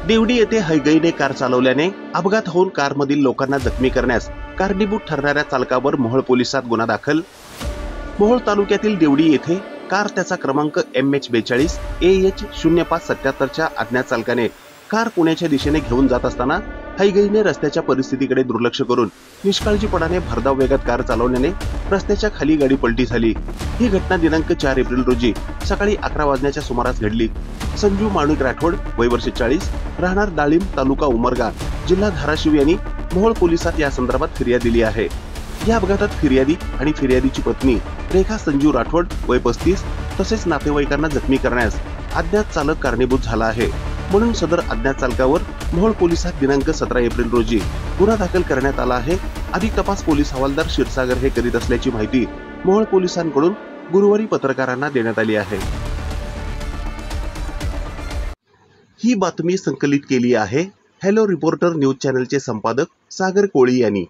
देवडी येथे हयगईने कार चालवल्याने अपघात होऊन कारमधील लोकांना जखमी करण्यास कारणीभूत ठरणाऱ्या चालकावर मोहोळ पोलिसात गुन्हा दाखल। मोहोळ तालुक्यातील देवडी येथे कार त्याचा क्रमांक MH42 AH 0577च्या अज्ञात चालकाने कार पुण्याच्या दिशेने घेऊन जात असताना हयगईने रस्त्याच्या परिस्थितीकडे दुर्लक्ष करून निष्काळजीपणाने भरधाव वेगात कार चालवल्याने रस्त्याच्या खाली गाडी पलटी झाली। ही घटना दिनांक 4 एप्रिल रोजी सकाळी 11 वाजण्याच्या सुमारास घडली। संजू माणिक राठोड वय वर्ष 40 राहणार डाळिंब तालुका उमरगा जिल्हा धाराशिव यांनी मोहोळ पोलिसात या संदर्भात फिर्याद दिली आहे। या अपघातात फिर्यादी आणि फिर्यादीची पत्नी रेखा संजू राठोड वय 35 तसेच नातेवाईकांना जखमी करण्यास अज्ञात चालक कारणीभूत झाला आहे, म्हणून सदर अज्ञात चालकावर मोहोळ पोलिसात दिनांक 17 एप्रिल रोजी गुन्हा दाखल करण्यात आला आहे। अधिक तपास पोलीस हवालदार क्षीरसागर हे करीत असल्याची माहिती मोहोळ पोलिसांकडून गुरुवारी पत्रकारांना देण्यात आली आहे। ही बातमी संकलित केली आहे हॅलो रिपोर्टर न्यूज चॅनलचे संपादक सागर कोळी यांनी।